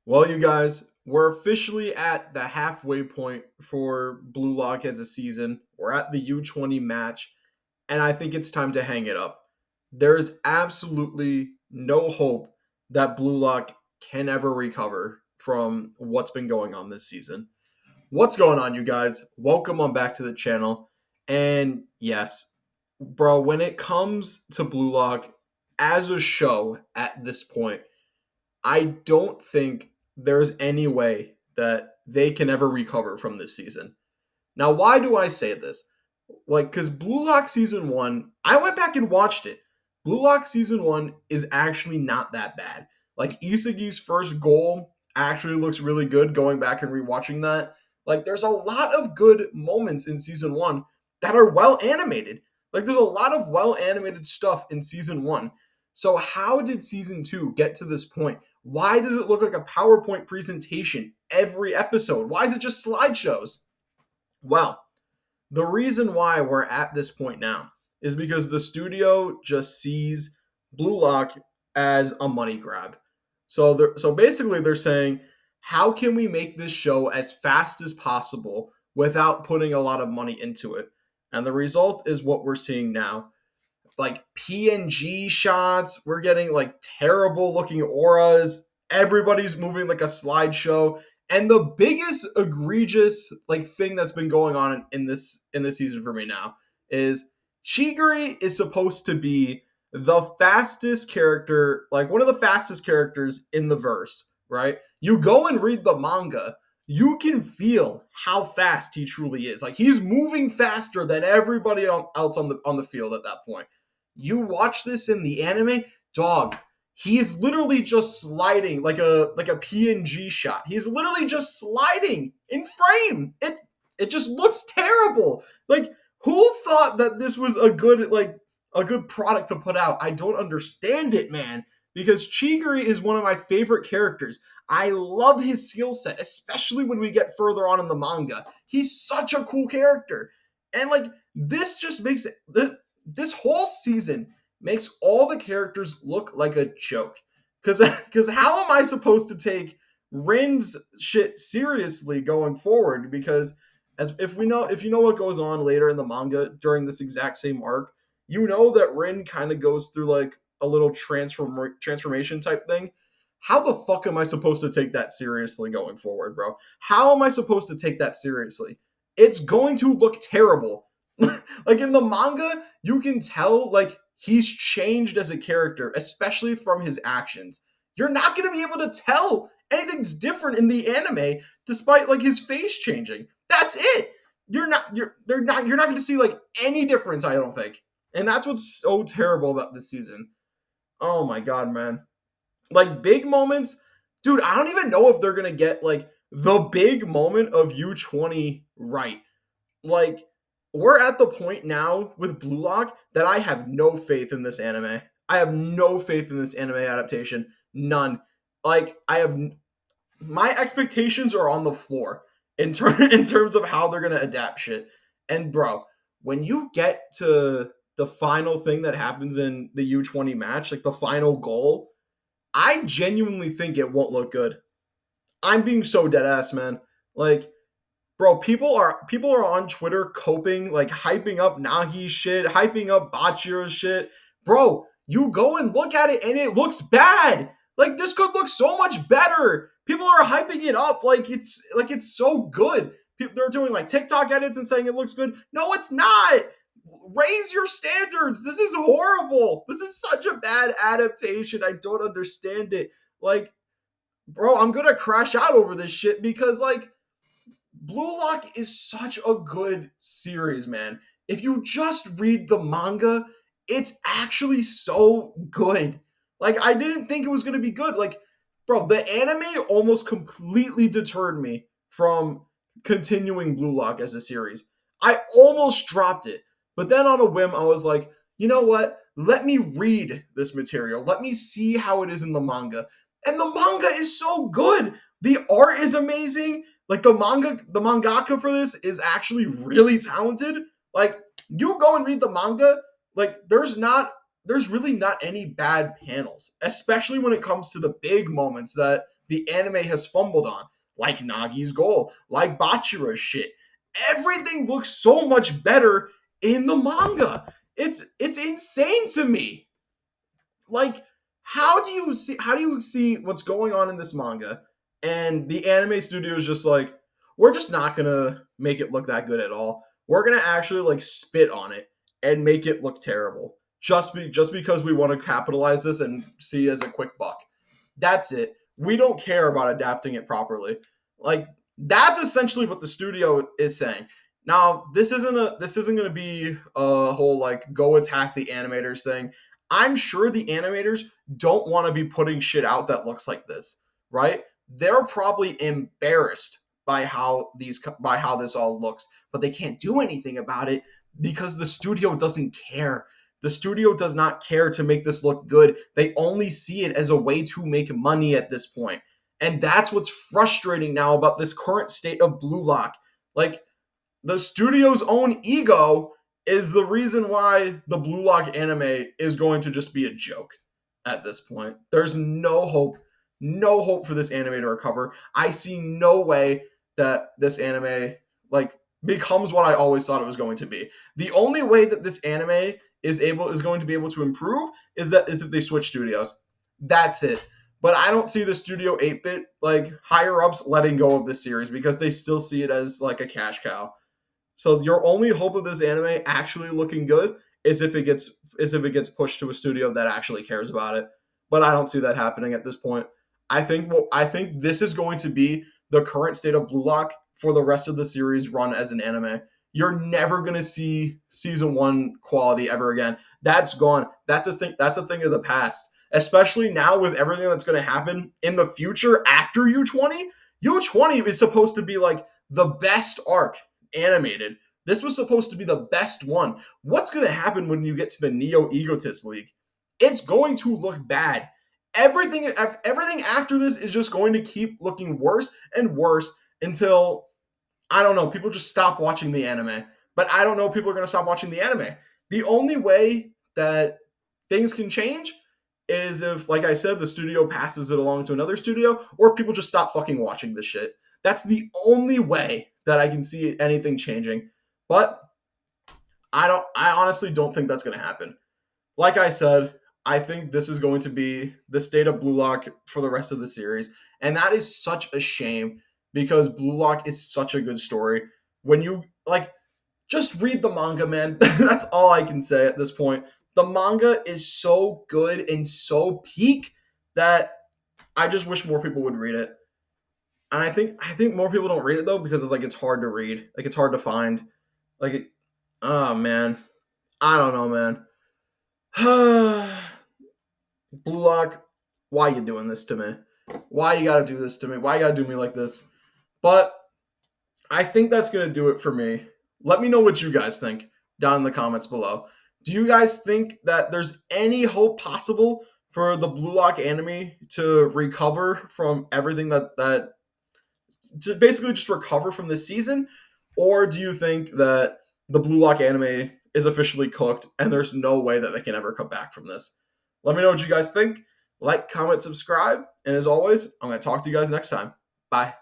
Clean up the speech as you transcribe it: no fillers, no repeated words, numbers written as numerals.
Well, you guys, we're officially at the halfway point for Blue Lock as a season. We're at the U20 match, and I think it's time to hang it up. There is absolutely no hope that Blue Lock can ever recover from what's been going on this season. What's going on, you guys? Welcome on back to the channel. And yes, bro, when it comes to Blue Lock as a show at this point, I don't think there's any way that they can ever recover from this season. Now, why do I say this? Because Blue Lock Season 1, I went back and watched it. Blue Lock Season 1 is actually not that bad. Like, Isagi's first goal actually looks really good going back and rewatching that. Like, there's a lot of good moments in Season 1 that are well animated. Like, there's a lot of well animated stuff in Season 1. So, how did Season 2 get to this point? Why does it look like a PowerPoint presentation every episode? Why is it just slideshows? Well, the reason why we're at this point now is because the studio just sees Blue Lock as a money grab. So basically, they're saying, how can we make this show as fast as possible without putting a lot of money into it? And the result is what we're seeing now. Like PNG shots, we're getting like terrible looking auras. Everybody's moving like a slideshow. And the biggest egregious like thing that's been going on in this season for me now is Chigiri is supposed to be the fastest character, like one of the fastest characters in the verse, right? You go and read the manga, you can feel how fast he truly is. Like he's moving faster than everybody else on the field at that point. You watch this in the anime, dog, he is literally just sliding like a PNG shot. He's literally just sliding in frame. It just looks terrible. Like who thought that this was a good product to put out? I don't understand it, man. Because Chigiri is one of my favorite characters. I love his skill set, especially when we get further on in the manga. He's such a cool character. And like this just makes it this whole season makes all the characters look like a joke. Cause how am I supposed to take Rin's shit seriously going forward? Because if you know what goes on later in the manga during this exact same arc, you know that Rin kind of goes through like a little transformation type thing. How the fuck am I supposed to take that seriously going forward, bro? How am I supposed to take that seriously? It's going to look terrible. Like in the manga, you can tell like he's changed as a character, especially from his actions. You're not going to be able to tell anything's different in the anime despite like his face changing. That's it. You're not going to see like any difference, I don't think. And that's what's so terrible about this season. Oh my god, man. Like big moments, dude, I don't even know if they're going to get like the big moment of U20 right. Like we're at the point now with Blue Lock that I have no faith in this anime. I have no faith in this anime adaptation. None. Like I have my expectations are on the floor in terms of how they're gonna adapt shit. And bro, when you get to the final thing that happens in the U20 match, like the final goal, I genuinely think it won't look good. I'm being so dead ass, man. Like bro, people are on Twitter coping, like hyping up Nagi's shit, hyping up Bachiro's shit. Bro, you go and look at it and it looks bad. Like this could look so much better. People are hyping it up like it's so good. They're doing like TikTok edits and saying it looks good. No, it's not. Raise your standards. This is horrible. This is such a bad adaptation. I don't understand it. Like, bro, I'm gonna crash out over this shit because like Blue Lock is such a good series, man. If you just read the manga, it's actually so good. Like, I didn't think it was going to be good. Like, bro, the anime almost completely deterred me from continuing Blue Lock as a series. I almost dropped it. But then on a whim, I was like, you know what? Let me read this material. Let me see how it is in the manga. And the manga is so good. The art is amazing. Like the mangaka for this is actually really talented. Like you go and read the manga, like there's really not any bad panels, especially when it comes to the big moments that the anime has fumbled on, like Nagi's goal, like Bachira's shit. Everything looks so much better in the manga. It's insane to me. Like, how do you see what's going on in this manga, and the anime studio is just like, we're just not gonna make it look that good at all. We're gonna actually like spit on it and make it look terrible, just because we want to capitalize this and see it as a quick buck. That's it. We don't care about adapting it properly. Like, that's essentially what the studio is saying. Now, this isn't going to be a whole like go attack the animators thing. I'm sure the animators don't want to be putting shit out that looks like this, right? They're probably embarrassed by how this all looks, but they can't do anything about it because the studio doesn't care. The studio does not care to make this look good. They only see it as a way to make money at this point. And that's what's frustrating now about this current state of Blue Lock. Like, the studio's own ego is the reason why the Blue Lock anime is going to just be a joke at this point. There's no hope for this anime to recover. I see no way that this anime like becomes what I always thought it was going to be. The only way that this anime is going to be able to improve is if they switch studios. That's it. But I don't see the Studio 8-bit like higher ups letting go of this series because they still see it as like a cash cow. So your only hope of this anime actually looking good is if it gets pushed to a studio that actually cares about it. But I don't see that happening at this point. I think this is going to be the current state of Blue Lock for the rest of the series run as an anime. You're never gonna see season one quality ever again. That's gone. That's a thing. That's a thing of the past. Especially now with everything that's gonna happen in the future after U20. U20 is supposed to be like the best arc animated. This was supposed to be the best one. What's gonna happen when you get to the Neo Egotist League? It's going to look bad. Everything after this is just going to keep looking worse and worse until, I don't know, people just stop watching the anime. But I don't know if people are going to stop watching the anime. The only way that things can change is if, like I said, the studio passes it along to another studio, or if people just stop fucking watching this shit. That's the only way that I can see anything changing. But I honestly don't think that's going to happen. Like I said, I think this is going to be the state of Blue Lock for the rest of the series. And that is such a shame because Blue Lock is such a good story. When you like, just read the manga, man. That's all I can say at this point. The manga is so good and so peak that I just wish more people would read it. And I think more people don't read it though because it's hard to read. Like, it's hard to find. Like it, oh man. I don't know, man. Blue Lock, why you doing this to me? Why you gotta do this to me? Why you gotta do me like this? But I think that's gonna do it for me. Let me know what you guys think down in the comments below. Do you guys think that there's any hope possible for the Blue Lock anime to recover from everything that to basically just recover from this season? Or do you think that the Blue Lock anime is officially cooked and there's no way that they can ever come back from this? Let me know what you guys think. Like, comment, subscribe. And as always, I'm going to talk to you guys next time. Bye.